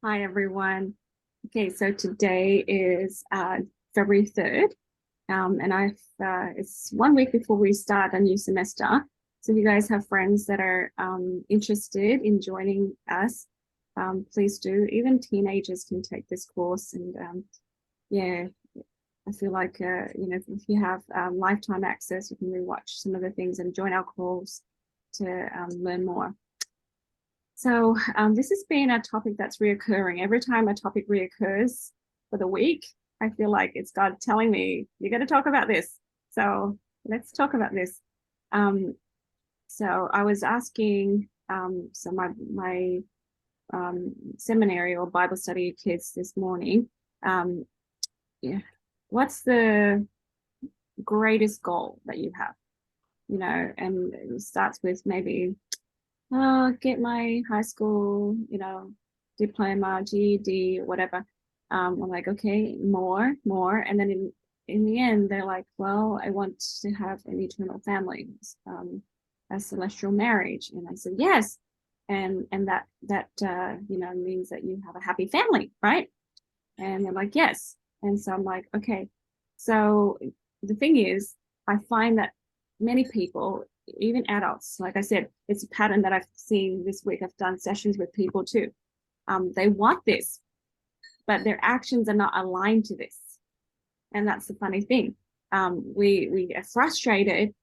Hi, everyone. Okay, so today is February 3rd, and it's 1 week before we start a new semester. So if you guys have friends that are interested in joining us, please do. Even teenagers can take this course, and yeah, I feel like if you have lifetime access, you can rewatch some of the things and join our calls to learn more. So this has been a topic that's reoccurring. Every time a topic reoccurs for the week, I feel like it's God telling me, you got to talk about this. So let's talk about this. Um, so I was asking my seminary or Bible study kids this morning, um, yeah, what's the greatest goal that you have? And it starts with maybe get my high school, diploma, GED, whatever. I'm like, okay, more. And then in the end, they're like, well, I want to have an eternal family, a celestial marriage. And I said, yes. And that means that you have a happy family, right? And they're like, yes. And so I'm like, okay. So the thing is, I find that many people, even adults, like I said, it's a pattern that I've seen this week. I've done sessions with people too. They want this, but their actions are not aligned to this. And that's the funny thing. We are frustrated.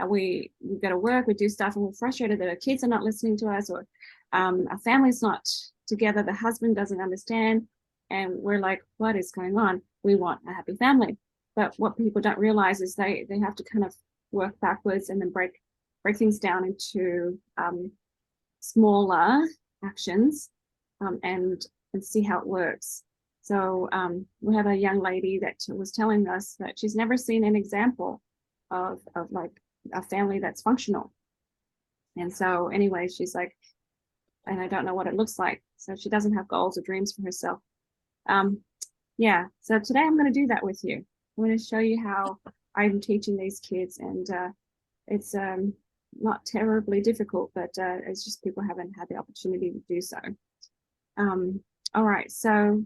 We go to work, we do stuff, and we're frustrated that our kids are not listening to us, or our family's not together. The husband doesn't understand, and we're like, "What is going on? We want a happy family." But what people don't realize is they have to kind of work backwards and then break things down into smaller actions, and see how it works. So we have a young lady that was telling us that she's never seen an example of like a family that's functional. And so anyway, she's like, and I don't know what it looks like. So she doesn't have goals or dreams for herself. Um, yeah. So today I'm going to do that with you. I'm going to show you how I'm teaching these kids, and it's not terribly difficult, but it's just people haven't had the opportunity to do so. Um, all right. So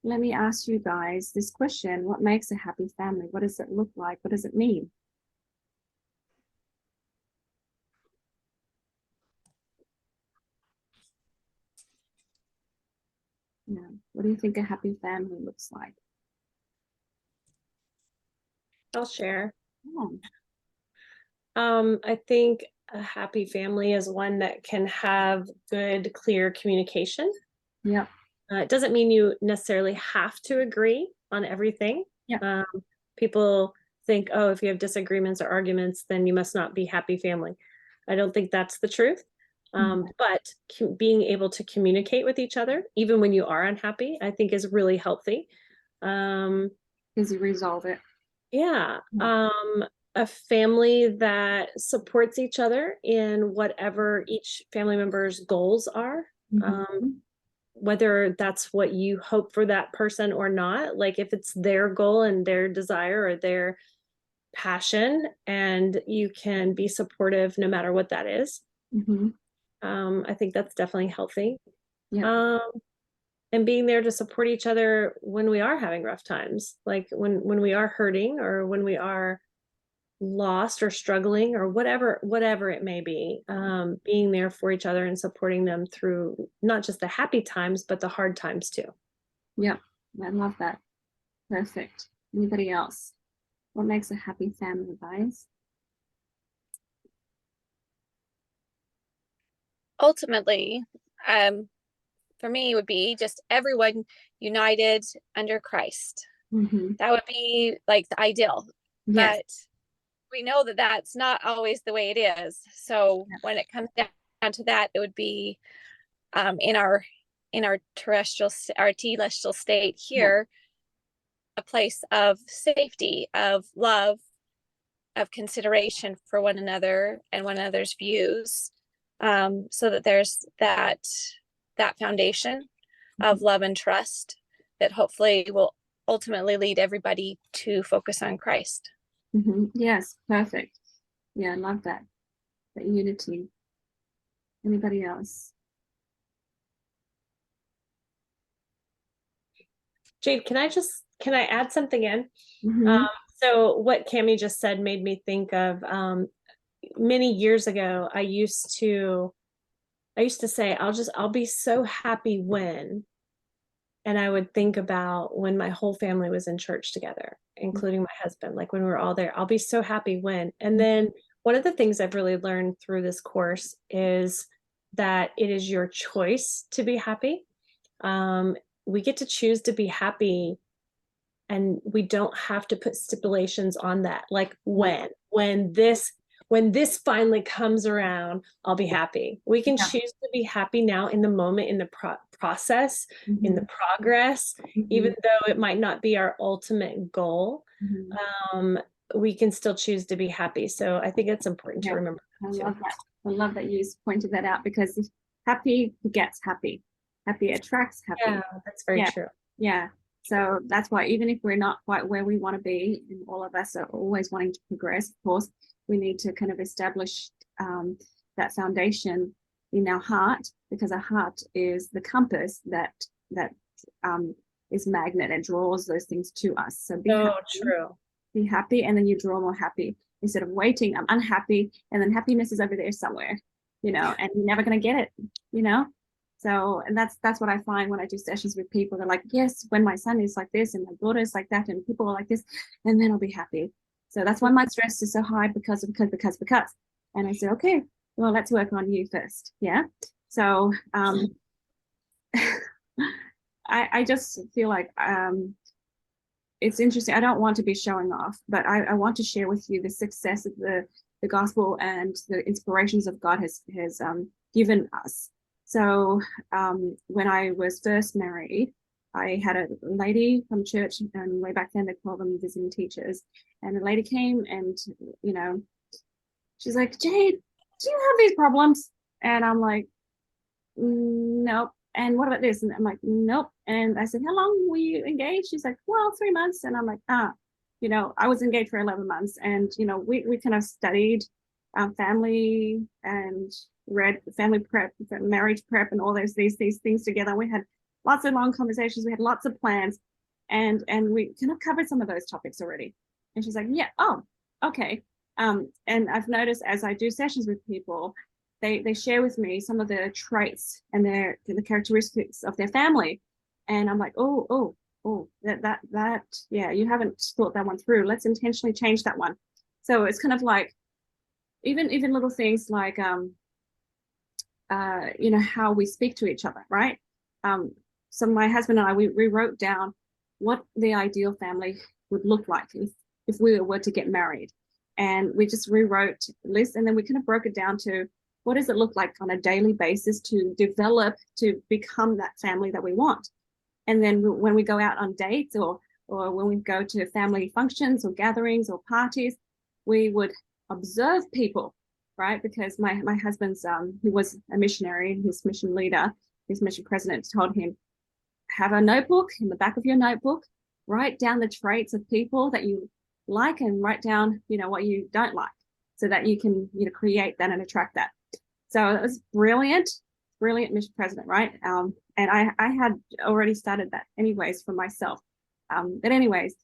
let me ask you guys this question. What makes a happy family? What does it look like? What does it mean? What do you think a happy family looks like? I'll share. Oh, I think a happy family is one that can have good, clear communication. yep, It doesn't mean you necessarily have to agree on everything. yep. Um, People think, oh, if you have disagreements or arguments, then you must not be happy family. I don't think that's the truth. But being able to communicate with each other, even when you are unhappy, I think is really healthy. Um, Because you resolve it. Yeah. Yeah. A family that supports each other in whatever each family member's goals are. Mm-hmm. Whether that's what you hope for that person or not, like if it's their goal and their desire or their passion, and you can be supportive no matter what that is. Mm-hmm. I think that's definitely healthy. Yep. Um, and being there to support each other when we are having rough times, like when we are hurting or when we are lost or struggling or whatever it may be, being there for each other and supporting them through not just the happy times but the hard times too. Yep. I love that. Perfect. Anybody else? What makes a happy family, guys? Ultimately, um, for me, it would be just everyone united under Christ. Mm-hmm. That would be like the ideal. Yes. But we know that that's not always the way it is. So Yep. when it comes down to that, it would be in our terrestrial, our telestial state Yep. here, a place of safety, of love, of consideration for one another and one another's views, so that there's that foundation of love and trust that hopefully will ultimately lead everybody to focus on Christ. Mm-hmm. Yes. Perfect. Yeah, I love that. That unity. Anybody else? Jade, can I add something in? Mhm. So what Cami just said made me think of many years ago, I used to say, I'll be so happy when, and I would think about when my whole family was in church together, including my husband, like when we were all there, I'll be so happy when. And then one of the things I've really learned through this course is that it is your choice to be happy. We get to choose to be happy, and we don't have to put stipulations on that. Like when this finally comes around, I'll be happy. We can Yeah. choose to be happy now in the moment, in the process, in the Mhm. progress, even Mhm. though it might not be our ultimate goal. Mhm. Um, we can still choose to be happy. So I think it's important to Yeah, remember I that too. love that. I love that you pointed that out because happy begets happy. Happy attracts Yeah, happy. that's very Yeah, true. yeah. So that's why even if we're not quite where we want to be, and all of us are always wanting to progress, of course, we need to kind of establish that foundation in our heart, because our heart is the compass that um, is magnet and draws those things to us. So So true. be happy, and then you draw more happy instead of waiting. I'm unhappy, and then happiness is over there somewhere, and you're never going to get it. So, and that's what I find when I do sessions with people. They're like, yes, when my son is like this and my daughter is like that and people are like this, and then I'll be happy. So that's why my stress is so high, because. And I said, okay, well, let's work on you first. Yeah. So I just feel like it's interesting. I don't want to be showing off, but I want to share with you the success of the gospel and the inspirations of God has given us. So when I was first married, I had a lady from church, and way back then they called them visiting teachers. And the lady came, and you know, she's like, Jade, do you have these problems? And I'm like, nope. And what about this? And I'm like, nope. And I said, how long were you engaged? She's like, well, 3 months. And I'm like, I was engaged for 11 months. And, we kind of studied family and read family prep, marriage prep, and all these things together. We had lots of long conversations. We had lots of plans, and we kind of covered some of those topics already. And she's like, yeah, oh, okay. And I've noticed as I do sessions with people, they share with me some of the traits and the characteristics of their family, and I'm like, that yeah, you haven't thought that one through. Let's intentionally change that one. So it's kind of like even little things like how we speak to each other, right? So my husband and I, we wrote down what the ideal family would look like if we were to get married, and we just rewrote lists, and then we kind of broke it down to what does it look like on a daily basis to develop to become that family that we want. And then when we go out on dates, or when we go to family functions or gatherings or parties, we would observe people, right? Because my husband's he was a missionary, his mission leader, his mission president told him, have a notebook. In the back of your notebook, write down the traits of people that you like, and write down what you don't like, so that you can create that and attract that. So it was brilliant mission president, right? And I had already started that anyways for myself. But anyways,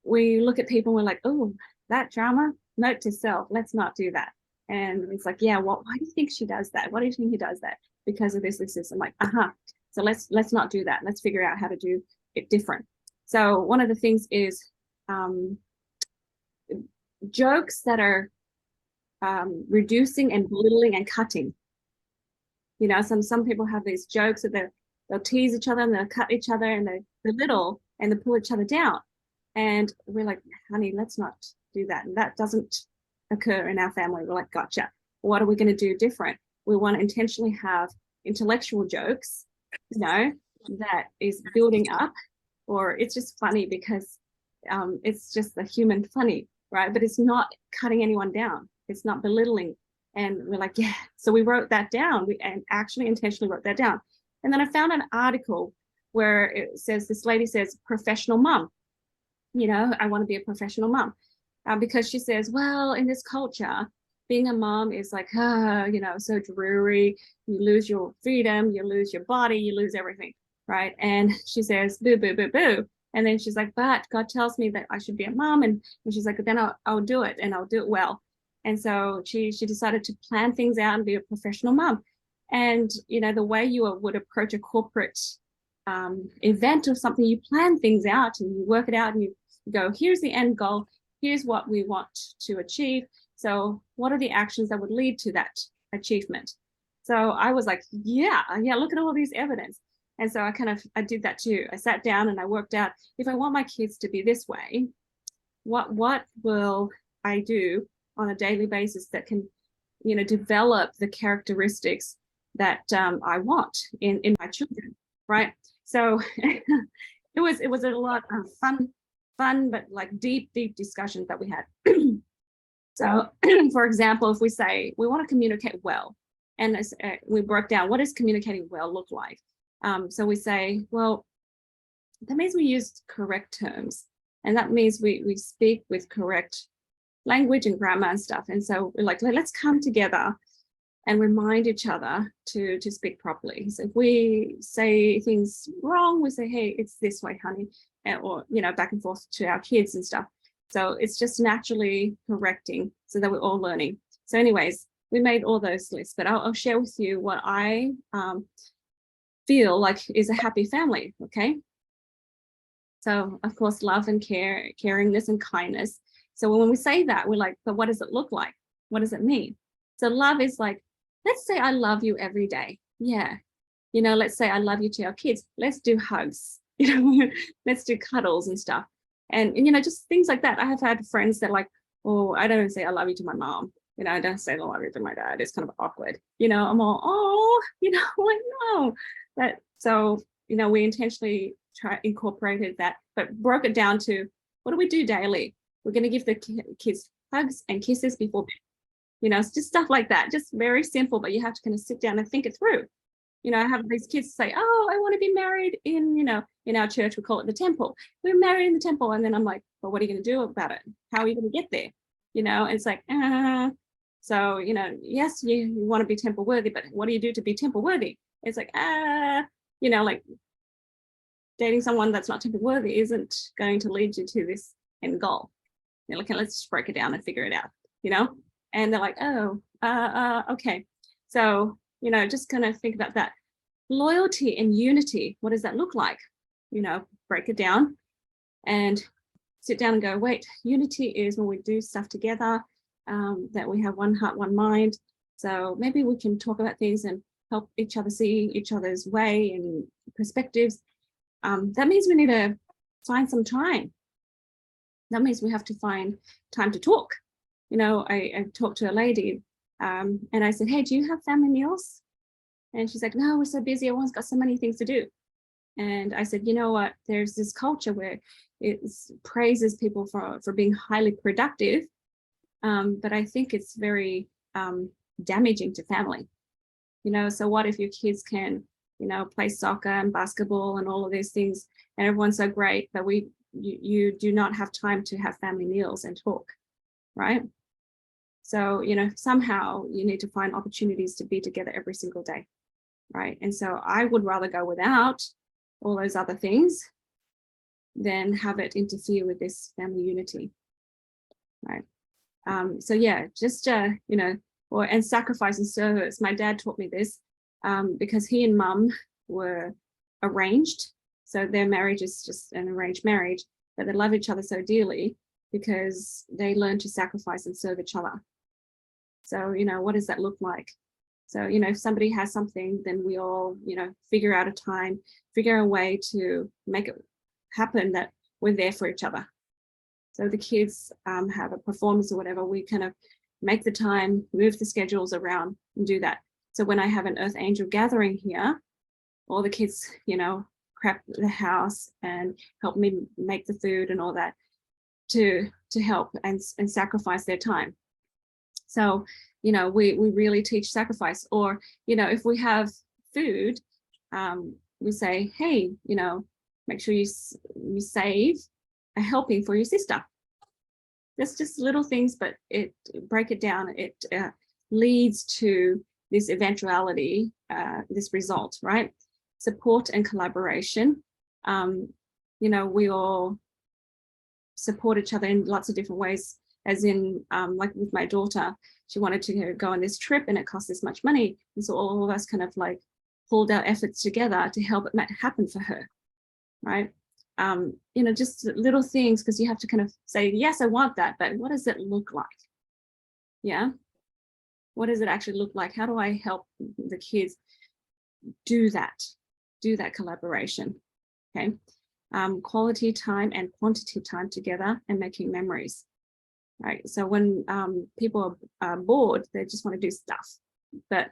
we look at people and we're like, oh, that drama, note to self, let's not do that. And it's like, yeah, why do you think she does that? Why do you think he does that? Because of this. I'm like, so let's not do that. Let's figure out how to do it different. So one of the things is jokes that are reducing and belittling and cutting. Some people have these jokes that they'll tease each other and they'll cut each other and they belittle and they pull each other down. And we're like, honey, let's not do that. And that doesn't occur in our family. We're like, gotcha. What are we going to do different? We want to intentionally have intellectual jokes, that is building up, or it's just funny because it's just the human funny, right? But it's not cutting anyone down. It's not belittling. And we're like, yeah. So we wrote that down. We actually intentionally wrote that down. And then I found an article where it says, this lady says, professional mom. I want to be a professional mom. Because she says, well, in this culture, being a mom is like, so dreary. You lose your freedom, you lose your body, you lose everything. right? And she says, boo, boo, boo, boo. And then she's like, but God tells me that I should be a mom. And she's like, then I'll do it, and I'll do it well. And so she decided to plan things out and be a professional mom. And, you know, the way you would approach a corporate event or something, you plan things out and you work it out and you go, here's the end goal. Here's what we want to achieve. So what are the actions that would lead to that achievement? So I was like, yeah, look at all these evidence. And so I did that too. I sat down and I worked out, if I want my kids to be this way, what will I do on a daily basis that can, you know, develop the characteristics that I want in my children, right? So it was a lot of fun, but like deep discussions that we had. So, for example, if we say we want to communicate well, and we broke down what does communicating well look like. So we say, well, that means we use correct terms, and that means we speak with correct language and grammar and stuff. And so we're like, let's come together and remind each other to speak properly. So if we say things wrong, we say, hey, it's this way, honey, or, you know, back and forth to our kids and stuff. So it's just naturally correcting so that we're all learning. So anyways, we made all those lists, but I'll share with you what I feel like is a happy family, okay? So of course, love and care, caringness and kindness. So when we say that, we're like, but what does it look like? What does it mean? So love is like, let's say I love you every day. Yeah. You know, let's say I love you to our kids. Let's do hugs, you know, let's do cuddles and stuff. And, you know, just things like that. I have had friends that like, oh, I don't say I love you to my mom. You know, I don't say I love you to my dad. It's kind of awkward. You know, I'm all, oh, you know, like, no. But so, you know, we intentionally incorporated that, but broke it down to what do we do daily? We're going to give the kids hugs and kisses before bed. You know, it's just stuff like that, just very simple, but you have to kind of sit down and think it through. You know, I have these kids say, oh, I want to be married in, you know, in our church, we call it the temple. We're married in the temple. And then I'm like, well, what are you going to do about it? How are you going to get there? You know, it's like, so, you know, yes, you want to be temple worthy, but what do you do to be temple worthy? It's like, you know, like dating someone that's not temple worthy isn't going to lead you to this end goal. You're like, let's just break it down and figure it out, you know? And they're like, oh, okay. So, you know, just kind of think about that. Loyalty and unity, what does that look like? You know, break it down and sit down and go, wait, unity is when we do stuff together, that we have one heart, one mind. So maybe we can talk about things and help each other see each other's way and perspectives. That means we need to find some time. That means we have to find time to talk. You know, I talked to a lady and I said, hey, do you have family meals? And she's like, no, we're so busy. Everyone's got so many things to do. And I said, you know what? There's this culture where it praises people for being highly productive. But I think it's very damaging to family. You know, so what if your kids can, you know, play soccer and basketball and all of these things, and everyone's so great, but you do not have time to have family meals and talk, right? So, you know, somehow you need to find opportunities to be together every single day, right? And so I would rather go without all those other things than have it interfere with this family unity, right? So yeah, just, you know, and sacrifice and service. My dad taught me this because he and mum were arranged. So their marriage is just an arranged marriage, but they love each other so dearly because they learn to sacrifice and serve each other. So, you know, what does that look like? So, you know, if somebody has something, then we all, you know, figure out a time, figure a way to make it happen that we're there for each other. So the kids have a performance or whatever, we kind of make the time, move the schedules around and do that. So when I have an Earth Angel gathering here, all the kids, you know, prep the house and help me make the food and all that to help and sacrifice their time. So, you know, we really teach sacrifice. Or, you know, if we have food, we say, hey, you know, make sure you save a helping for your sister. That's just little things, but it break it down. It leads to this eventuality, this result, right? support and collaboration. You know, we all support each other in lots of different ways, as in like with my daughter, she wanted to go on this trip and it cost this much money. And so all of us kind of like pulled our efforts together to help it happen for her, right? You know, just little things, because you have to kind of say, yes, I want that, but what does it look like? Yeah. What does it actually look like? How do I help the kids do that collaboration? Okay. Quality time and quantity time together and making memories, right? So when people are bored, they just want to do stuff, but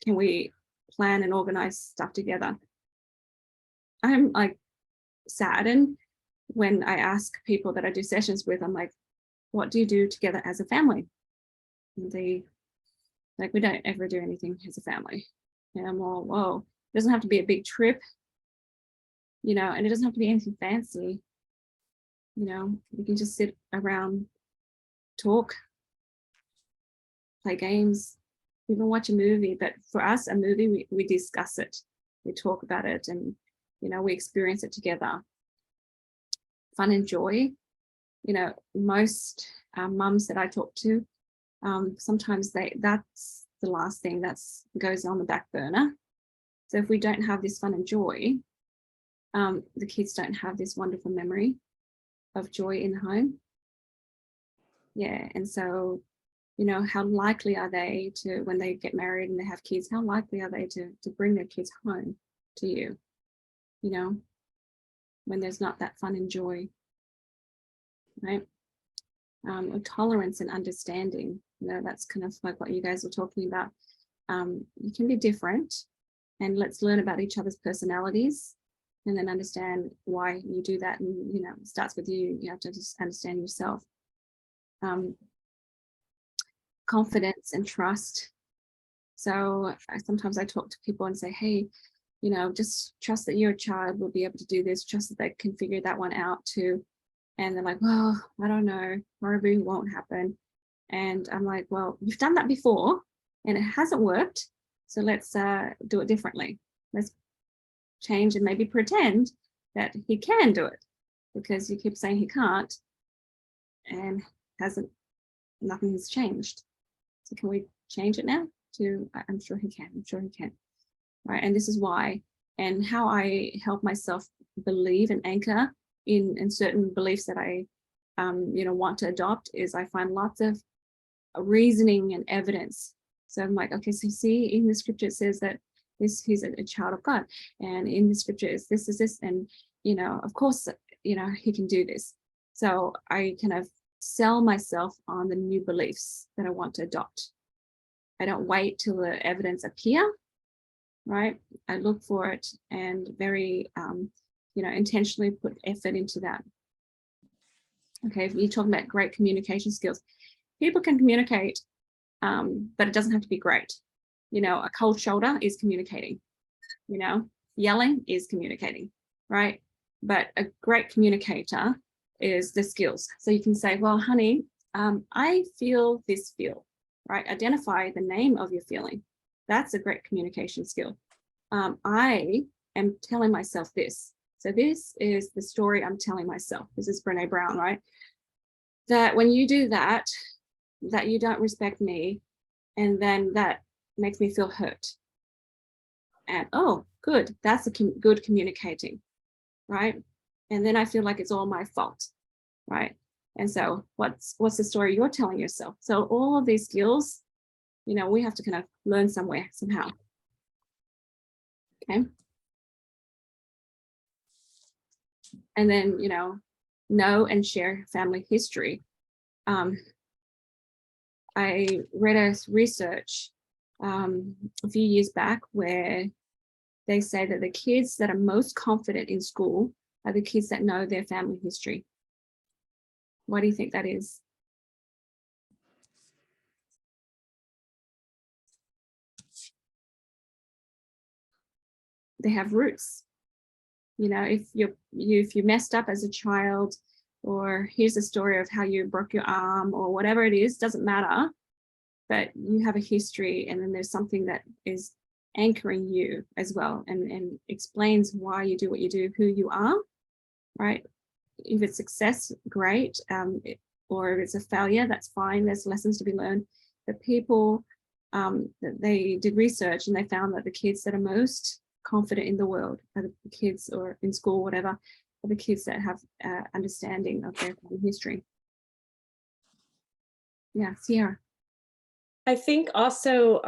can we plan and organize stuff together? I'm like saddened when I ask people that I do sessions with, I'm like, what do you do together as a family? And they like, we don't ever do anything as a family. And I'm all, whoa, it doesn't have to be a big trip, you know, and it doesn't have to be anything fancy. You know, we can just sit around, talk, play games, even watch a movie. But for us, a movie, we discuss it, we talk about it, and, you know, we experience it together. Fun and joy. You know, most mums that I talk to, sometimes that's the last thing that goes on the back burner. So if we don't have this fun and joy, the kids don't have this wonderful memory of joy in home. Yeah, and so, you know, how likely are they to, when they get married and they have kids, how likely are they to bring their kids home to you, you know, when there's not that fun and joy, right? Tolerance and understanding, you know, that's kind of like what you guys were talking about. You can be different, and let's learn about each other's personalities and then understand why you do that. And, you know, it starts with you. You have to just understand yourself. Confidence and trust. So sometimes I talk to people and say, hey, you know, just trust that your child will be able to do this, trust that they can figure that one out too. And they're like, well, I don't know, probably won't happen. And I'm like, well, you've done that before and it hasn't worked. So let's do it differently. Let's change and maybe pretend that he can do it, because you keep saying he can't and nothing has changed. So can we change it now to, I'm sure he can, I'm sure he can, right? And this is why, and how I help myself believe and anchor in certain beliefs that I, you know, want to adopt, is I find lots of reasoning and evidence. So I'm like, okay, so see, in the scripture it says that he's a child of God, and in the scripture is this, and, you know, of course, you know, he can do this. So I kind of sell myself on the new beliefs that I want to adopt. I don't wait till the evidence appear, right? I look for it and very, you know, intentionally put effort into that. Okay, if you're talking about great communication skills, people can communicate, but it doesn't have to be great. You know, a cold shoulder is communicating, you know, yelling is communicating, right? But a great communicator is the skills. So you can say, well, honey, I feel this feel, right? Identify the name of your feeling. That's a great communication skill. I am telling myself this. So this is the story I'm telling myself. This is Brene Brown, right? That when you do that, that you don't respect me, and then that makes me feel hurt. And oh, good, that's a good communicating, right? And then I feel like it's all my fault, right? And so what's the story you're telling yourself? So all of these skills, you know, we have to kind of learn somewhere, somehow. Okay. And then, you know and share family history. I read a research a few years back where they say that the kids that are most confident in school are the kids that know their family history. Why do you think that is? They have roots. You know, if you messed up as a child, or here's a story of how you broke your arm or whatever it is, doesn't matter, but you have a history, and then there's something that is anchoring you as well, and explains why you do what you do, who you are, right? If it's success, great. Or if it's a failure, that's fine. There's lessons to be learned. But people, that they did research and they found that the kids that are most confident in the world are the kids, or in school, whatever, are the kids that have understanding of their family history. Yeah, Sierra. I think also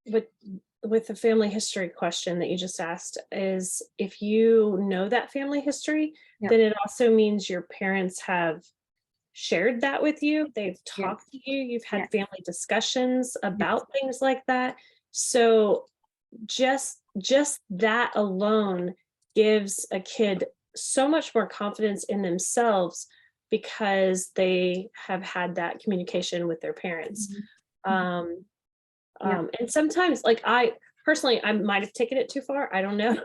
with the family history question that you just asked, is if you know that family history, Yep. then it also means your parents have shared that with you. They've talked to you. You've had family discussions about things like that. So just that alone gives a kid so much more confidence in themselves, because they have had that communication with their parents. Mhm. And sometimes, like, I personally, I might have taken it too far. I don't know.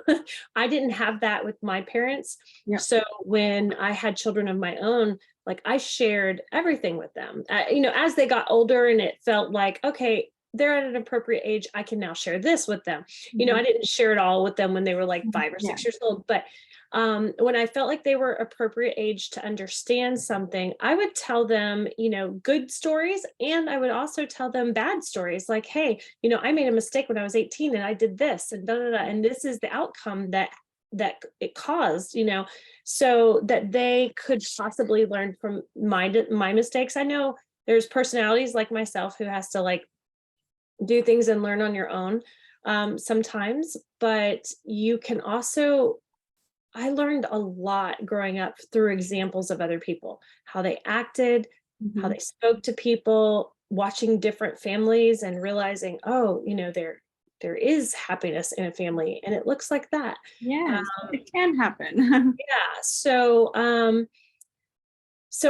I didn't have that with my parents. Yep. So when I had children of my own, like, I shared everything with them, you know, as they got older, and it felt like, okay, they're at an appropriate age, I can now share this with them. You know, I didn't share it all with them when they were like 5 or 6 years old, but when I felt like they were appropriate age to understand something, I would tell them, you know, good stories, and I would also tell them bad stories, like, hey, you know, I made a mistake when I was 18 and I did this and da da da, and this is the outcome that it caused, you know, so that they could possibly learn from my mistakes. I know there's personalities like myself who has to like do things and learn on your own sometimes, but you can also, I learned a lot growing up through examples of other people, how they acted, how they spoke to people, watching different families and realizing, oh, you know, there is happiness in a family and it looks like that. Yes, it can happen. Yeah. So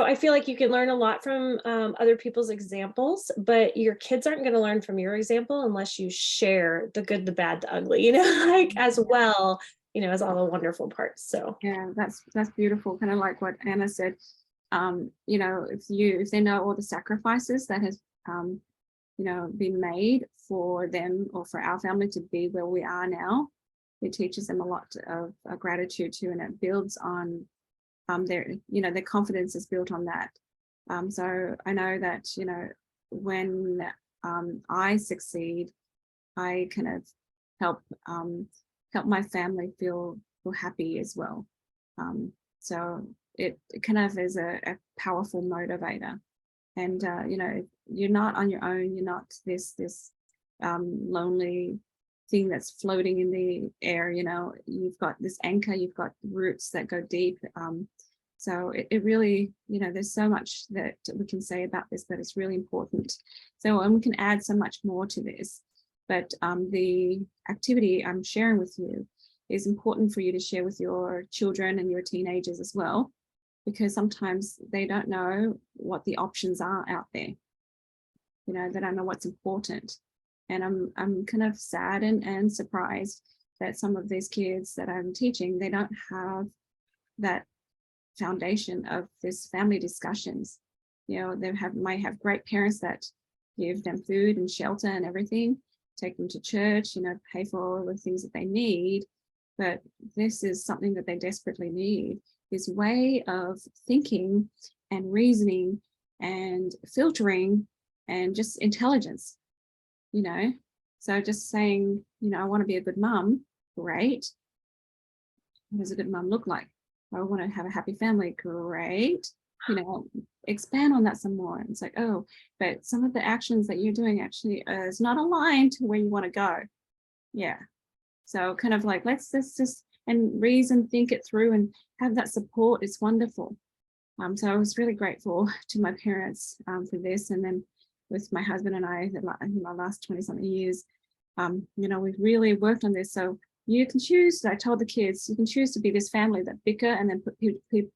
I feel like you can learn a lot from other people's examples, but your kids aren't going to learn from your example unless you share the good, the bad, the ugly, you know, like as well, you know, as all the wonderful parts. So Yeah, that's beautiful. Kind of like what Anna said. You know, if they know all the sacrifices that has you know, been made for them or for our family to be where we are now, it teaches them a lot of gratitude too, and it builds on their, you know, their confidence is built on that. So I know that, you know, when I succeed, I kind of help help my family feel happy as well. So it kind of is a powerful motivator. And you know, you're not on your own. You're not this lonely thing that's floating in the air. You know, you've got this anchor. You've got roots that go deep. So it really, you know, there's so much that we can say about this that is really important. So, and we can add so much more to this. But the activity I'm sharing with you is important for you to share with your children and your teenagers as well, because sometimes they don't know what the options are out there. You know, they don't know what's important. And I'm kind of sad and surprised that some of these kids that I'm teaching, they don't have that foundation of this family discussions. You know, they might have great parents that give them food and shelter and everything, take them to church, you know, pay for all the things that they need. But this is something that they desperately need, this way of thinking and reasoning and filtering and just intelligence, you know. So just saying, you know, I want to be a good mum, great. What does a good mum look like? I want to have a happy family, great. You know, expand on that some more. It's like, oh, but some of the actions that you're doing actually is not aligned to where you want to go. Yeah. So kind of like, let's just and reason, think it through and have that support. It's wonderful. So I was really grateful to my parents for this. And then with my husband and I, in my last 20 something years, you know, we've really worked on this. So you can choose, I told the kids, you can choose to be this family that bicker and then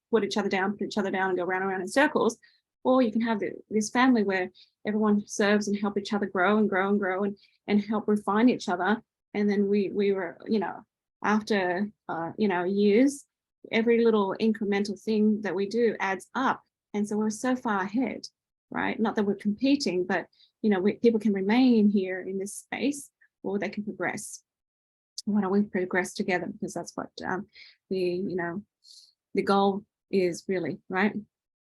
put each other down and go round and round in circles, or you can have this family where everyone serves and help each other grow and grow and grow and help refine each other. And then we were, you know, after, you know, years, every little incremental thing that we do adds up. And so we're so far ahead, right? Not that we're competing, but, you know, people can remain here in this space or they can progress. Why don't we progress together? Because that's what the goal is really, right?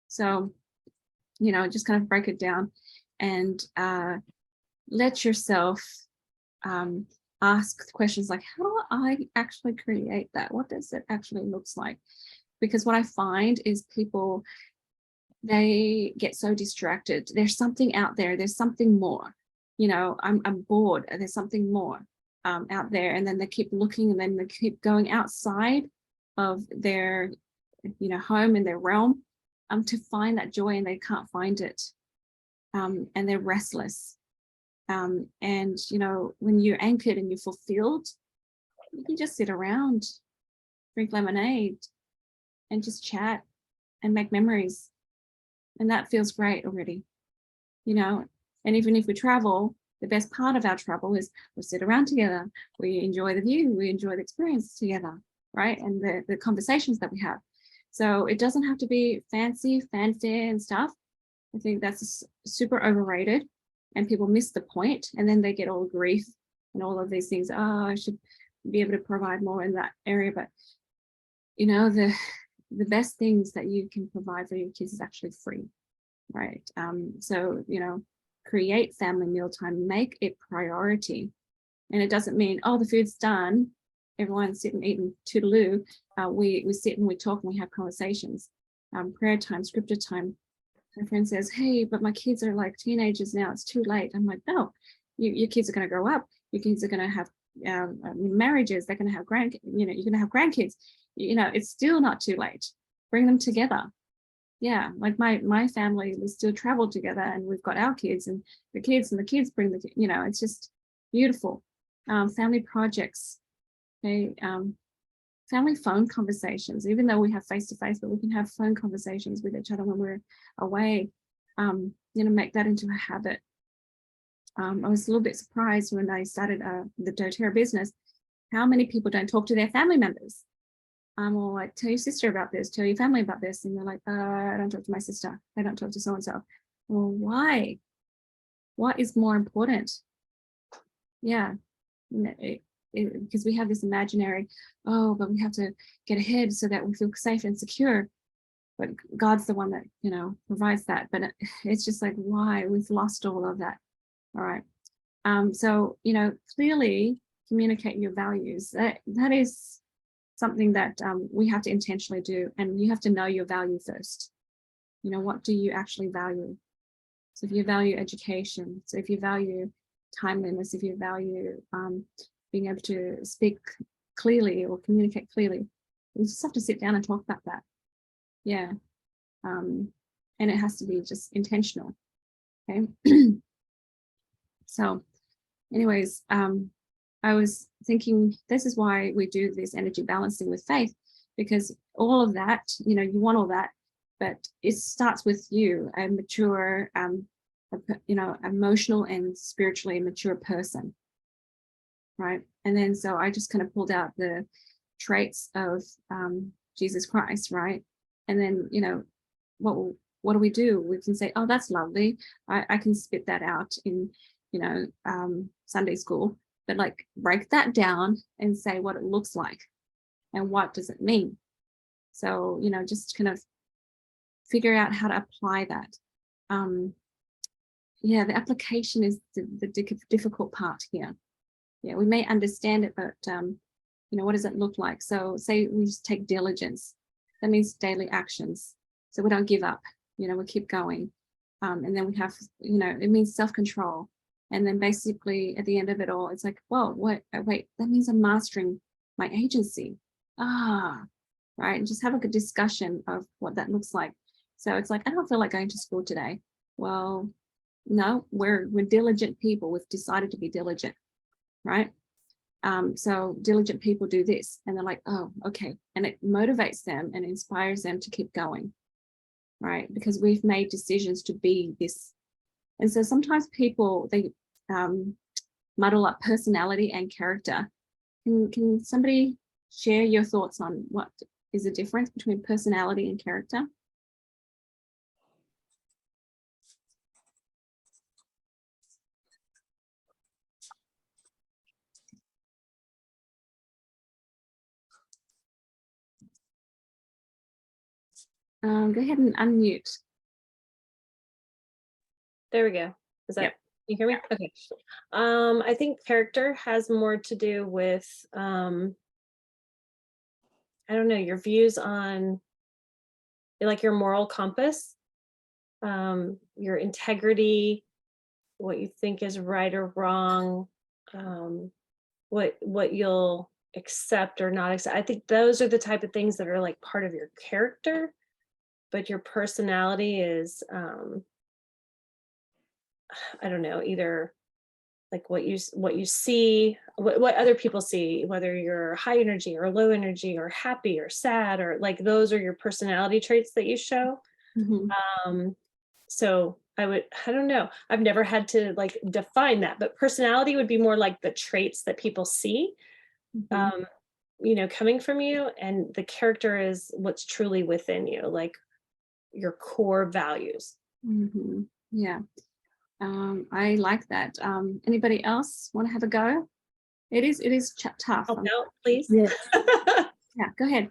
So, just kind of break it down and let yourself ask questions like, how do I actually create that? What does it actually looks like? Because what I find is people, they get so distracted. There's something out there. There's something more. I'm bored. There's something more out there. And then they keep looking, and then they keep going outside of their, home and their realm to find that joy, and they can't find it. And they're restless. And, when you're anchored and you're fulfilled, you can just sit around, drink lemonade, and just chat and make memories. And that feels great already, and even if we travel, the best part of our travel is we sit around together, we enjoy the view, we enjoy the experience together, right? And the conversations that we have. So it doesn't have to be fancy, fanfare and stuff. I think that's super overrated, and people miss the point, and then they get all grief and all of these things. Oh, I should be able to provide more in that area. But, the best things that you can provide for your kids is actually free, right? So, create family mealtime, make it priority. And it doesn't mean, oh, the food's done, everyone's sitting eating toodaloo. We sit and we talk and we have conversations. Prayer time, scripture time. My friend says, hey, but my kids are like teenagers now, it's too late. I'm like, no, your kids are going to grow up. Your kids are going to have marriages. They're going to have you're going to have grandkids. It's still not too late. Bring them together. Yeah, like my family, we still travel together, and we've got our kids and the kids bring it's just beautiful. Family projects, okay, family phone conversations, even though we have face-to-face, but we can have phone conversations with each other when we're away. Make that into a habit. I was a little bit surprised when I started the doTERRA business, how many people don't talk to their family members. Or like, tell your sister about this, tell your family about this. And they're like, I don't talk to my sister. I don't talk to so-and-so. Well, why? What is more important? Yeah, because we have this imaginary, but we have to get ahead so that we feel safe and secure. But God's the one that, provides that. But it's just like, why? We've lost all of that. All right. So, clearly communicate your values. That is something that we have to intentionally do, and you have to know your value first. What do you actually value? So if you value education, so if you value timeliness, if you value being able to speak clearly or communicate clearly, you just have to sit down and talk about that. Yeah. And it has to be just intentional. Okay. So anyways, I was thinking this is why we do this energy balancing with faith, because all of that, you want all that, but it starts with you, a mature, emotional and spiritually mature person, right? And then so I just kind of pulled out the traits of Jesus Christ, right? And then, what do we do? We can say, oh, that's lovely. I can spit that out in, Sunday school. But like break that down and say what it looks like and what does it mean. So, just kind of figure out how to apply that. The application is the difficult part here. Yeah, we may understand it, but, what does it look like? So say we just take diligence. That means daily actions. So we don't give up, we keep going. And then we have, it means self-control. And then basically at the end of it all, it's like, whoa, wait, that means I'm mastering my agency. Right. And just have a good discussion of what that looks like. So it's like, I don't feel like going to school today. Well, no, we're diligent people. We've decided to be diligent, right? So diligent people do this, and they're like, oh, okay. And it motivates them and inspires them to keep going, right? Because we've made decisions to be this. And so sometimes people, they muddle up personality and character. Can somebody share your thoughts on what is the difference between personality and character? Go ahead and unmute. There we go. Is that, Yep. you hear me? Okay. I think character has more to do with, I don't know, your views on, like, your moral compass, your integrity, what you think is right or wrong, what you'll accept or not accept. I think those are the type of things that are like part of your character, but your personality is, I don't know, either like what you see, what other people see, whether you're high energy or low energy or happy or sad, or like those are your personality traits that you show. Mhm. So I don't know, I've never had to like define that, but personality would be more like the traits that people see, Mhm. coming from you, and the character is what's truly within you, like your core values. Mhm. Yeah. I like that. Anybody else want to have a go? It is tough. Help out, please. Yeah. Yeah, go ahead.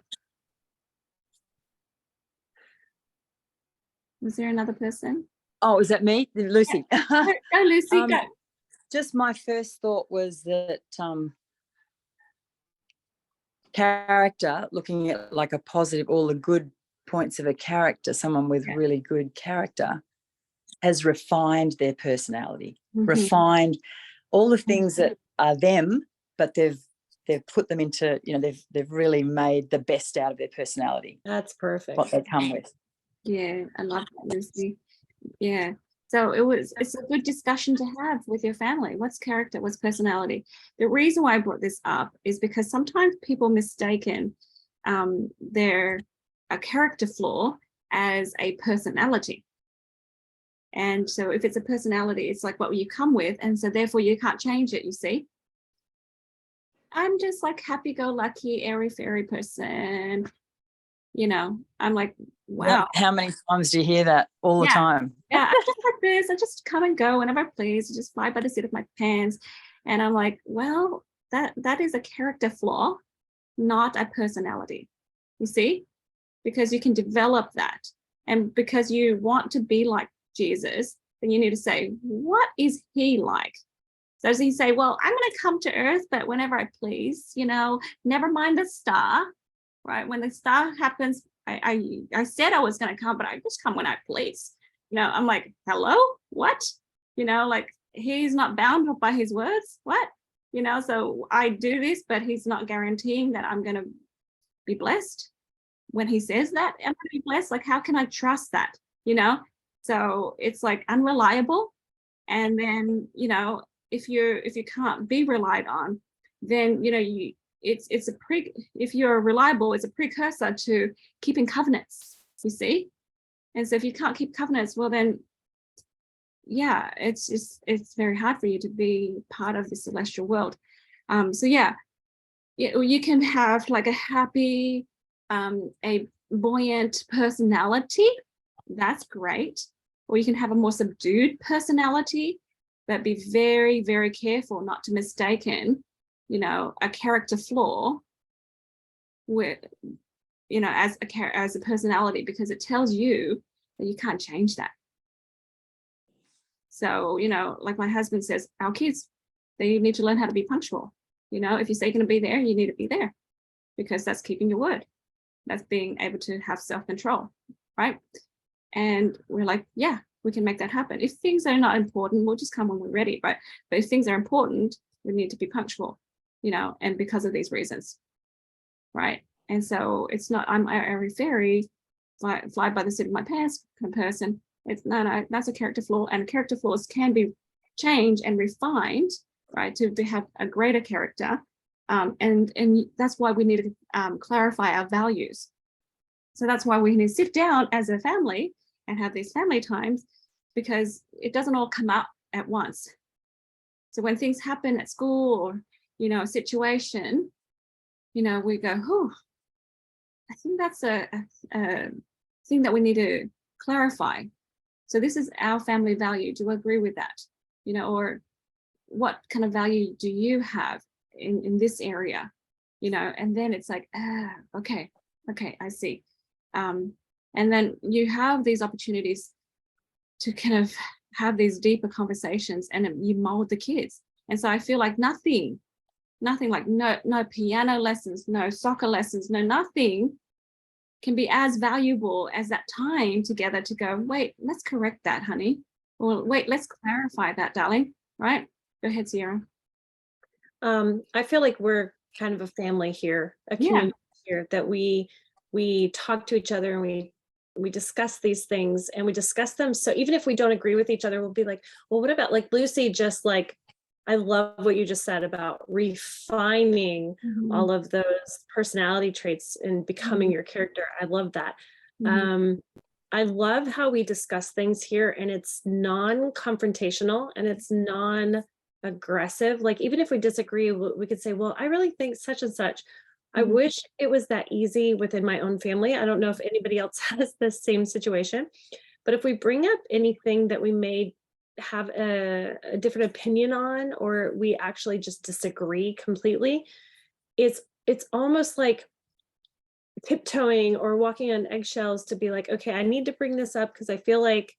Was there another person? Oh, is that me? Lucy. Go, Lucy, Um, go. Just my first thought was that character, looking at like a positive, all the good points of a character, someone with Yeah. really good character has refined their personality, Mhm. refined all the things that are them, but they've put them into, they've really made the best out of their personality, That's perfect. what they come with. Yeah, I love that, Lucy. Yeah. So it's a good discussion to have with your family. What's character? What's personality? The reason why I brought this up is because sometimes people mistaken a character flaw as a personality. And so if it's a personality, it's like what you come with. And so therefore you can't change it, you see. I'm just like happy-go-lucky, airy-fairy person. I'm like, wow. How many times do you hear that all the time? Yeah, I'm just like this. I just come and go whenever I please. I just fly by the seat of my pants. And I'm like, well, that is a character flaw, not a personality. You see? Because you can develop that. And because you want to be like Jesus, then you need to say, what is he like? So does he say, well, I'm going to come to earth, but whenever I please, never mind the star, right? When the star happens, I said I was going to come, but I just come when I please. I'm like, hello, what? Like he's not bound by his words. What? So I do this, but he's not guaranteeing that I'm going to be blessed. When he says that, I'm going to be blessed. Like, how can I trust that? So it's like unreliable. And then, if you can't be relied on, then, if you're reliable, it's a precursor to keeping covenants, you see? And so if you can't keep covenants, well then, yeah, it's very hard for you to be part of the celestial world. So yeah, you can have like a happy, a buoyant personality. That's great. Or you can have a more subdued personality, but be very, very careful not to mistaken, a character flaw with, as a personality, because it tells you that you can't change that. So, like my husband says, our kids, they need to learn how to be punctual. If you say you're going to be there, you need to be there, because that's keeping your word. That's being able to have self-control, right? And we're like, yeah, we can make that happen. If things are not important, we'll just come when we're ready, right? But if things are important, we need to be punctual, and because of these reasons, right? And so it's not, I'm a fairy, fly by the seat of my pants kind of person. It's no, that's a character flaw, and character flaws can be changed and refined, right, to have a greater character. And that's why we need to clarify our values. So that's why we need to sit down as a family and have these family times, because it doesn't all come up at once. So when things happen at school or, a situation, we go, oh, I think that's a thing that we need to clarify. So this is our family value. Do you agree with that? Or what kind of value do you have in this area? And then it's like, okay, I see. And then you have these opportunities to kind of have these deeper conversations, and you mold the kids. And so I feel like nothing like no piano lessons, no soccer lessons, no nothing can be as valuable as that time together to go, wait, let's correct that, honey. Or wait, let's clarify that, darling. Right? Go ahead, Sierra. I feel like we're kind of a family here, a Yeah. community here, that we talk to each other and we discuss these things, and we discuss them. So even if we don't agree with each other, we'll be like, well, what about, like Lucy, just like, I love what you just said about refining all of those personality traits and becoming your character. I love that. I love how we discuss things here, and it's non-confrontational and it's non-aggressive. Like, even if we disagree, we could say, well, I really think such and such. I wish it was that easy within my own family. I don't know if anybody else has the same situation, but if we bring up anything that we may have a different opinion on, or we actually just disagree completely, it's almost like tiptoeing or walking on eggshells to be like, okay, I need to bring this up because I feel like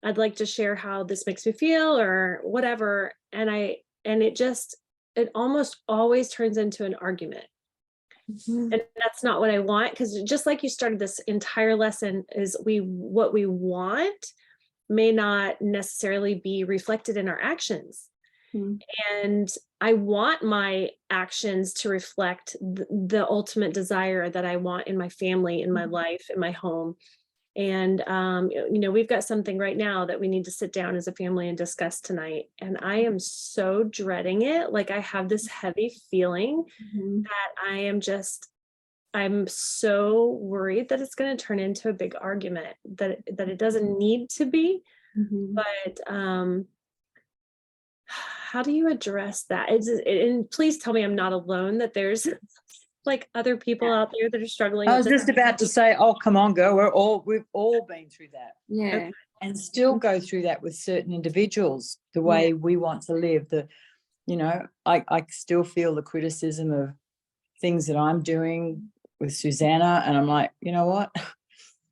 I'd like to share how this makes me feel or whatever. And it almost always turns into an argument. And that's not what I want, because just like you started this entire lesson, is what we want may not necessarily be reflected in our actions. And I want my actions to reflect the ultimate desire that I want in my family, in my life, in my home. And, we've got something right now that we need to sit down as a family and discuss tonight. And I am so dreading it. Like, I have this heavy feeling that I'm so worried that it's going to turn into a big argument, that it doesn't need to be. But how do you address that? And please tell me I'm not alone, that there's like other people out there that are struggling. I with was this. just about to say, oh, come on, girl. We've all been through that. Yeah. And still go through that with certain individuals, the way we want to live. I still feel the criticism of things that I'm doing with Susanna. And I'm like, you know what?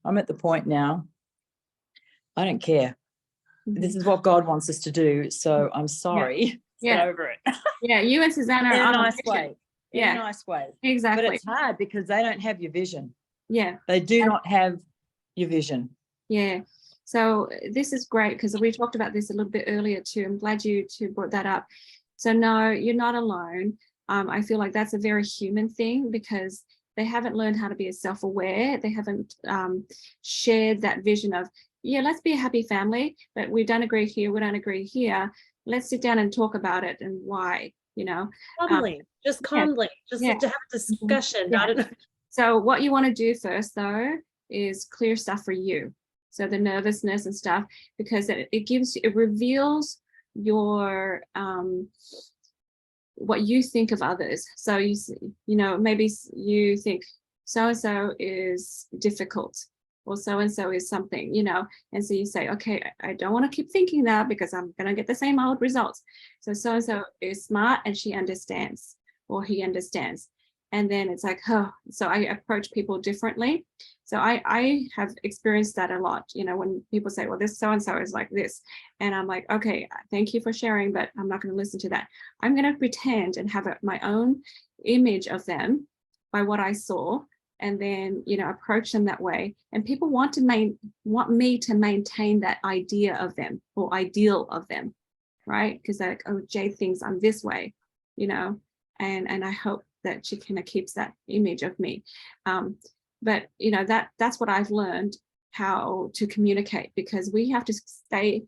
I'm at the point now, I don't care. This is what God wants us to do. So I'm sorry. Yeah. Get over it. Yeah. You and Susanna In are a on a nice mission. way. In Yeah. a nice way. Exactly. But it's hard because they don't have your vision. Yeah. They do not have your vision. Yeah. So this is great, because we talked about this a little bit earlier too. I'm glad you two brought that up. So no, you're not alone. I feel like that's a very human thing, because they haven't learned how to be self-aware. They haven't shared that vision of, let's be a happy family, but we don't agree here. We don't agree here. Let's sit down and talk about it and why, Calmly, just calmly, to have a discussion. So what you want to do first, though, is clear stuff for you. So the nervousness and stuff, because it reveals your what you think of others. So maybe you think so-and-so is difficult, or so-and-so is something, and so you say, okay, I don't want to keep thinking that, because I'm going to get the same old results. So-and-so is smart and she understands, or he understands. And then it's like, so I approach people differently. So I have experienced that a lot, when people say, well, this so-and-so is like this. And I'm like, okay, thank you for sharing, but I'm not going to listen to that. I'm going to pretend and have my own image of them by what I saw, and then, approach them that way. And people want me to maintain that idea of them, or ideal of them, right? Because they're like, oh, Jade thinks I'm this way, and I hope that she kind of keeps that image of me. But that's what I've learned, how to communicate, because we have to stay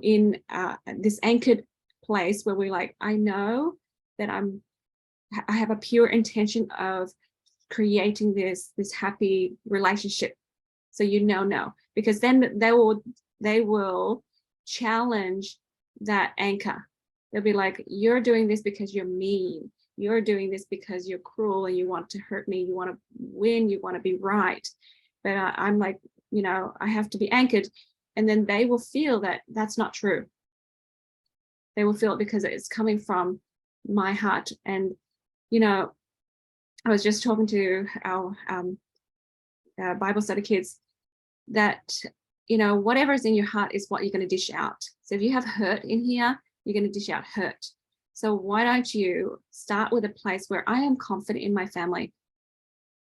in this anchored place where we're like, I know that I have a pure intention of creating this happy relationship. So no, because then they will challenge that anchor. They'll be like, you're doing this because you're mean. You're doing this because you're cruel and you want to hurt me. You want to win. You want to be right. But I'm like, I have to be anchored. And then they will feel that that's not true. They will feel it because it's coming from my heart. And, I was just talking to our Bible study kids that, whatever's in your heart is what you're going to dish out. So if you have hurt in here, you're going to dish out hurt. So why don't you start with a place where I am confident in my family?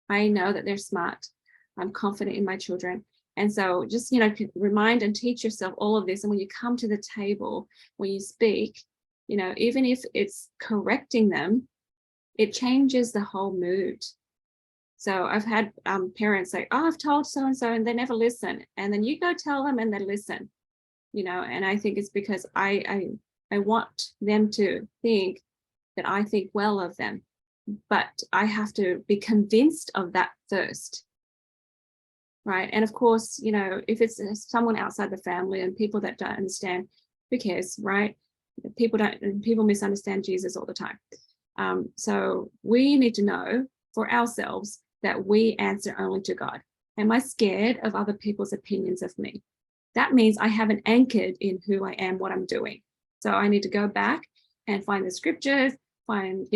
I know that they're smart. I'm confident in my children. And so just, remind and teach yourself all of this. And when you come to the table, when you speak, even if it's correcting them, it changes the whole mood. So I've had parents say, oh, I've told so-and-so, and they never listen. And then you go tell them and they listen, and I think it's because I want them to think that I think well of them, but I have to be convinced of that first. Right. And of course, if it's someone outside the family and people that don't understand, who cares, right? People misunderstand Jesus all the time. So we need to know for ourselves that we answer only to God. Am I scared of other people's opinions of me? That means I haven't anchored in who I am, what I'm doing. So I need to go back and find the scriptures, find,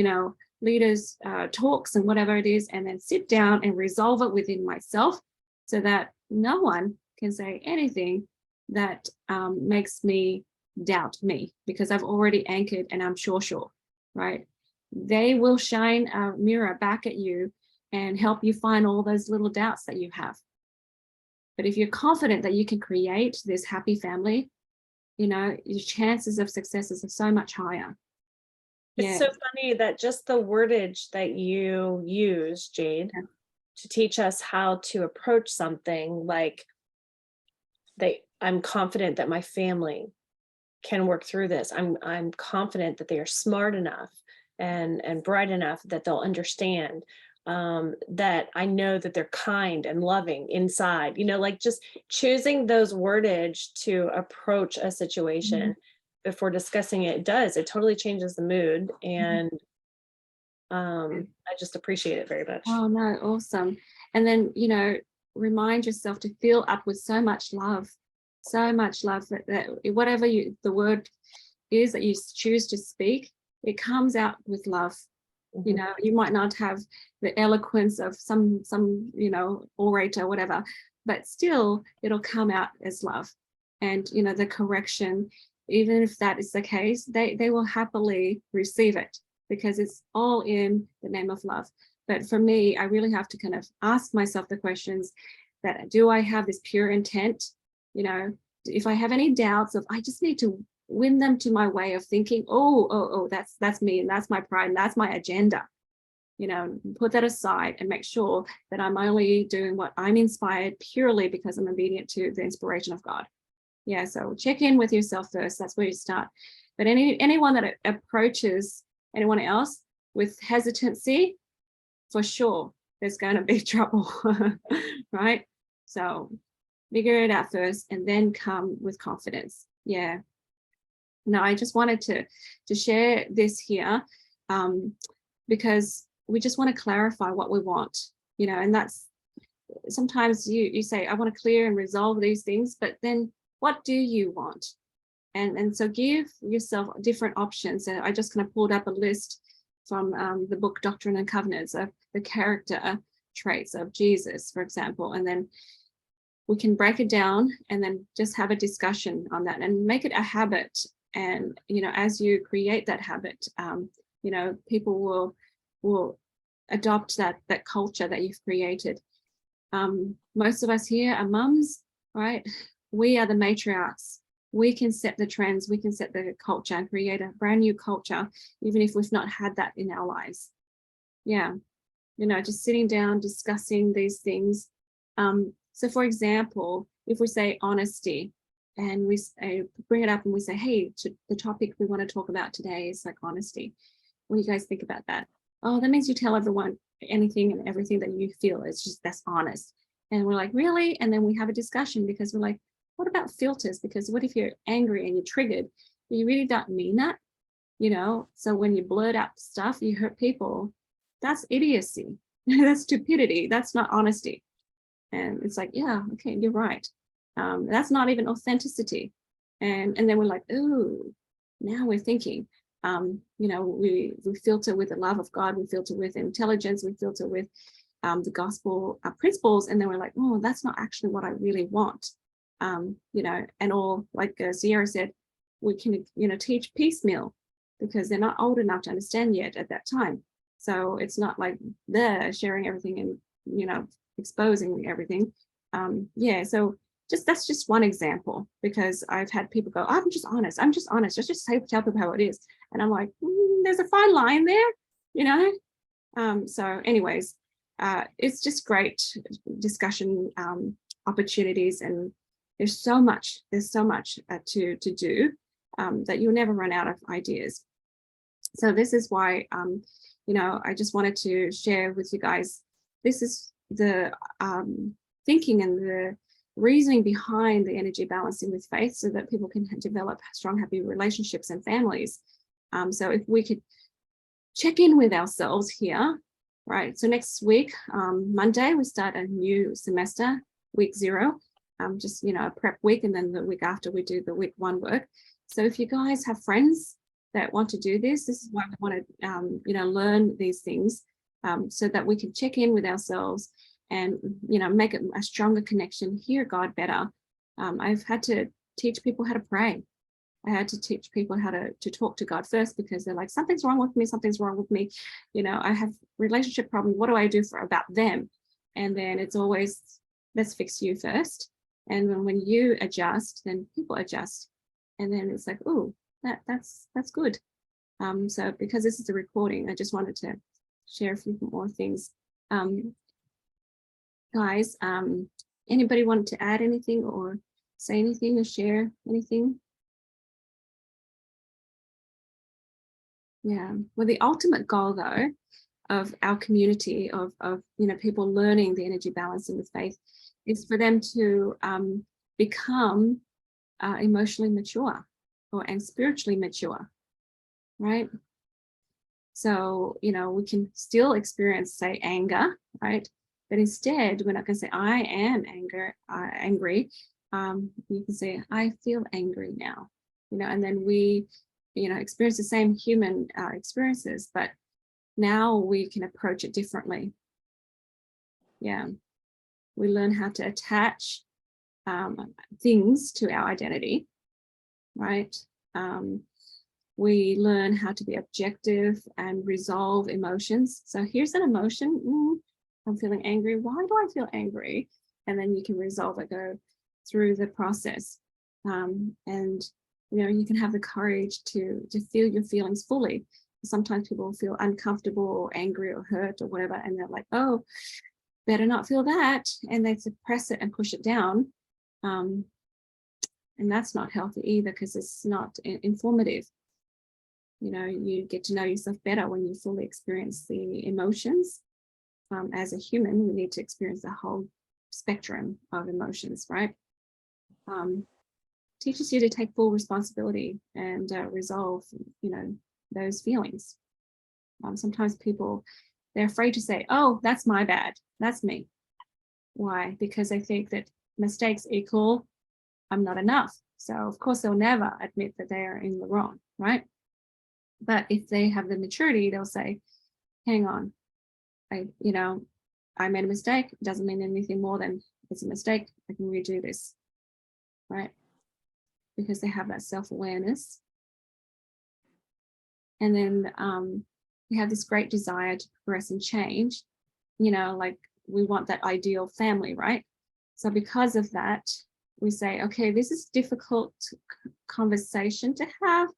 leaders' talks and whatever it is, and then sit down and resolve it within myself, so that no one can say anything that makes me doubt me, because I've already anchored and I'm sure, right? They will shine a mirror back at you and help you find all those little doubts that you have. But if you're confident that you can create this happy family, your chances of success is so much higher. It's so funny that just the wordage that you use, Jade, to teach us how to approach something like I'm confident that my family can work through this. I'm confident that they are smart enough and bright enough that they'll understand, that I know that they're kind and loving inside, like just choosing those wordage to approach a situation before discussing it totally changes the mood. And I just appreciate it very much. Oh no, awesome. And then, remind yourself to fill up with so much love that whatever the word is that you choose to speak, it comes out with love. You might not have the eloquence of some orator, whatever, but still it'll come out as love. And the correction, even if that is the case, they will happily receive it, because it's all in the name of love. But for me, I really have to kind of ask myself the questions that, do I have this pure intent? If I have any doubts of, I just need to win them to my way of thinking, that's me, and that's my pride, and that's my agenda. Put that aside and make sure that I'm only doing what I'm inspired purely because I'm obedient to the inspiration of God. Yeah, so check in with yourself first. That's where you start. But anyone that approaches anyone else with hesitancy, for sure, there's going to be trouble, right? So figure it out first and then come with confidence. Yeah. No, I just wanted to share this here because we just want to clarify what we want, and that's sometimes you say, I want to clear and resolve these things, but then what do you want? And so give yourself different options. And I just kind of pulled up a list from the book Doctrine and Covenants of the character traits of Jesus, for example, and then we can break it down and then just have a discussion on that and make it a habit. And as you create that habit, people will adopt that culture that you've created. Most of us here are mums, right? We are the matriarchs. We can set the trends, we can set the culture and create a brand new culture, even if we've not had that in our lives. Yeah, just sitting down, discussing these things. So for example, if we say honesty and we bring it up and we say, hey, the topic we want to talk about today is like honesty. What do you guys think about that? Oh, that means you tell everyone anything and everything that you feel is just, that's honest. And we're like, really? And then we have a discussion because we're like, what about filters? Because what if you're angry and you're triggered? You really don't mean that, So when you blurt out stuff, you hurt people. That's idiocy. That's stupidity. That's not honesty. And it's like, yeah, okay, you're right. That's not even authenticity. And then we're like, ooh, now we're thinking. We filter with the love of God. We filter with intelligence. We filter with the gospel principles, and then we're like, oh, that's not actually what I really want. You know, and all, like Sierra said, we can, you know, teach piecemeal because they're not old enough to understand yet at that time. So it's not like they're sharing everything and, you know, exposing everything. Yeah, so that's just one example, because I've had people go, I'm just honest, let's just tell people how it is. And I'm like, there's a fine line there, you know. So anyways, it's just great discussion opportunities, and there's so much to do, that you'll never run out of ideas. So this is why, you know, I just wanted to share with you guys, this is the thinking and the reasoning behind the energy balancing with faith, so that people can develop strong, happy relationships and families. So if we could check in with ourselves here, right? So next week, Monday, we start a new semester, week 0, just, you know, a prep week, and then the week after we do the week 1 work. So if you guys have friends that want to do this is why we want to, you know, learn these things, so that we can check in with ourselves and, you know, make it a stronger connection, hear God better. I've had to teach people how to pray. I had to teach people how to talk to God first, because they're like, something's wrong with me. You know, I have relationship problems. What do I do about them? And then it's always, let's fix you first. And then when you adjust, then people adjust. And then it's like, oh, that's good. So because this is a recording, I just wanted to share a few more things. Guys, anybody want to add anything or say anything or share anything? Yeah, well, the ultimate goal though of our community of you know, people learning the energy balancing with faith is for them to become emotionally mature and spiritually mature, right? So, you know, we can still experience, say, anger, right? But instead, we're not going to say, I am angry. You can say, I feel angry now, you know, and then we, you know, experience the same human experiences, but now we can approach it differently. Yeah, we learn how to attach things to our identity, right? We learn how to be objective and resolve emotions. So here's an emotion. I'm feeling angry. Why do I feel angry? And then you can resolve it, go through the process. And, you know, you can have the courage to feel your feelings fully. Sometimes people feel uncomfortable or angry or hurt or whatever, and they're like, oh, better not feel that. And they suppress it and push it down. And that's not healthy either, because it's not informative. You know, you get to know yourself better when you fully experience the emotions. As a human, we need to experience the whole spectrum of emotions, right? Teaches you to take full responsibility and resolve, you know, those feelings. Sometimes people, they're afraid to say, oh, that's my bad, that's me. Why? Because they think that mistakes equal I'm not enough. So of course they'll never admit that they are in the wrong, right? But if they have the maturity, they'll say, hang on, I made a mistake. It doesn't mean anything more than it's a mistake. I can redo this, right? Because they have that self-awareness. And then we have this great desire to progress and change, you know, like we want that ideal family, right? So because of that, we say, okay, this is difficult conversation to have,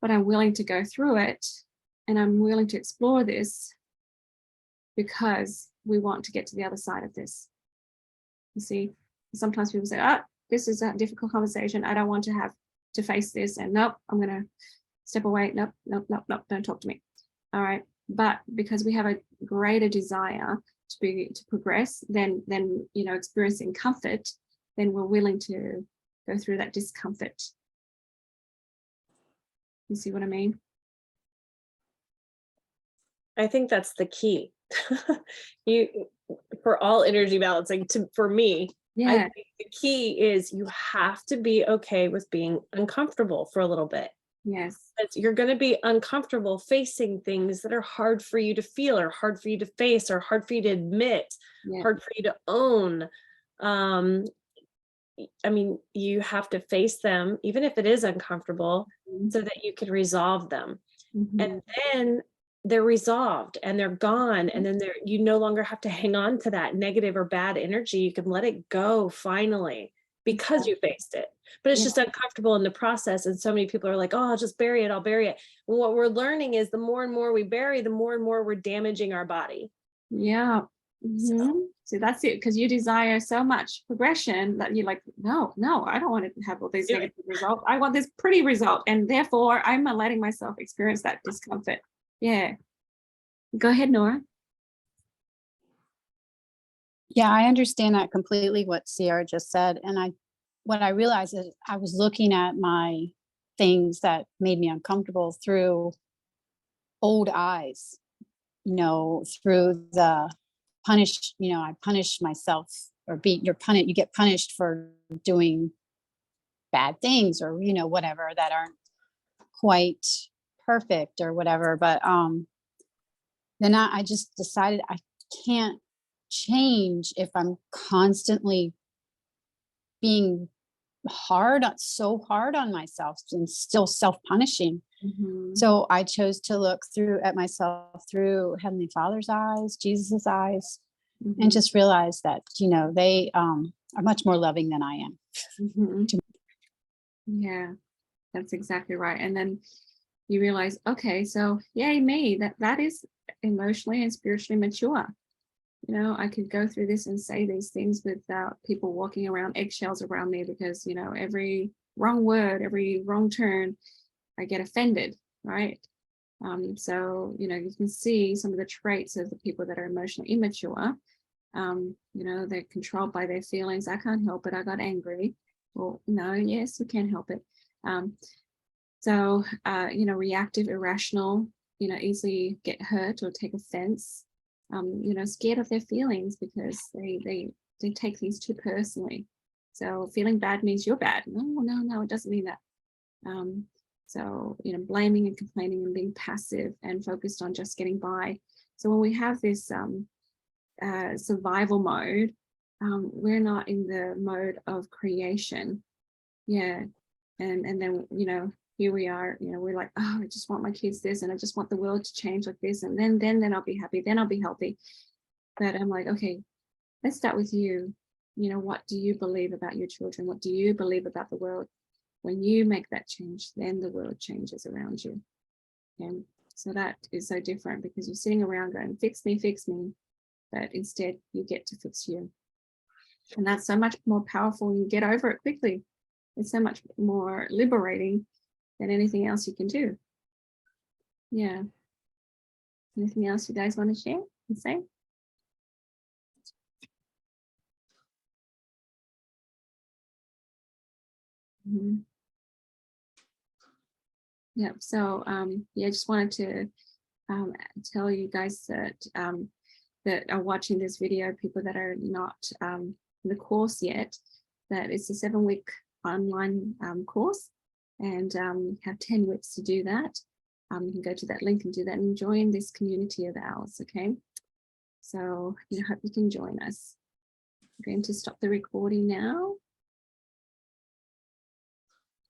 but I'm willing to go through it, and I'm willing to explore this because we want to get to the other side of this. You see, sometimes people say, oh, this is a difficult conversation. I don't want to have to face this, and nope, I'm going to step away. Nope, don't talk to me. All right. But because we have a greater desire to progress than you know, experiencing comfort, then we're willing to go through that discomfort. You see what I mean? I think that's the key. For all energy balancing, for me, Yeah. I think the key is you have to be okay with being uncomfortable for a little bit. Yes. You're going to be uncomfortable facing things that are hard for you to feel, or hard for you to face, or hard for you to admit, Yeah. hard for you to own. I mean, you have to face them, even if it is uncomfortable, Mhm. so that you can resolve them. Mhm. And then they're resolved and they're gone. And then you no longer have to hang on to that negative or bad energy. You can let it go finally because you faced it. But it's Yeah. just uncomfortable in the process. And so many people are like, oh, I'll just bury it. I'll bury it. Well, what we're learning is the more and more we bury, the more and more we're damaging our body. Yeah. Mhm. So that's it, because you desire so much progression that you're like, no, I don't want to have all these Do it. negative results. I want this pretty result, and therefore I'm letting myself experience that discomfort. Yeah. Go ahead, Nora. Yeah, I understand that completely what Sierra just said. And what I realized is I was looking at my things that made me uncomfortable through old eyes, through the I punish myself, or you get punished for doing bad things, or, whatever, that aren't quite perfect or whatever. But then I just decided I can't change if I'm constantly being so hard on myself and still self-punishing. Mhm. So I chose to look at myself through Heavenly Father's eyes, Jesus's eyes, Mhm. and just realize that, they are much more loving than I am. Mhm. Yeah, that's exactly right. And then you realize, okay, so yay me, that is emotionally and spiritually mature. I could go through this and say these things without people walking around eggshells around me, because every wrong word, every wrong turn, I get offended, right? So you can see some of the traits of the people that are emotionally immature. They're controlled by their feelings. I can't help it, I got angry. Well, no, yes, you can help it. So reactive, irrational, easily get hurt or take offense, scared of their feelings because they take things too personally. So feeling bad means you're bad. No, it doesn't mean that. So blaming and complaining and being passive and focused on just getting by. So when we have this survival mode, we're not in the mode of creation. Yeah. And then here we are, we're like, oh, I just want my kids this, and I just want the world to change like this, and then I'll be happy, then I'll be healthy. But I'm like, okay, let's start with you. What do you believe about your children? What do you believe about the world? When you make that change, then the world changes around you. And so that is so different, because you're sitting around going, fix me, but instead you get to fix you. And that's so much more powerful, and you get over it quickly. It's so much more liberating than anything else you can do. Yeah. Anything else you guys want to share and say? Mhm. Yeah. So I just wanted to tell you guys that are watching this video, people that are not in the course yet, that it's a 7-week online course, and you have 10 weeks to do that. You can go to that link and do that and join this community of ours. Okay. So I hope you can join us. I'm going to stop the recording now.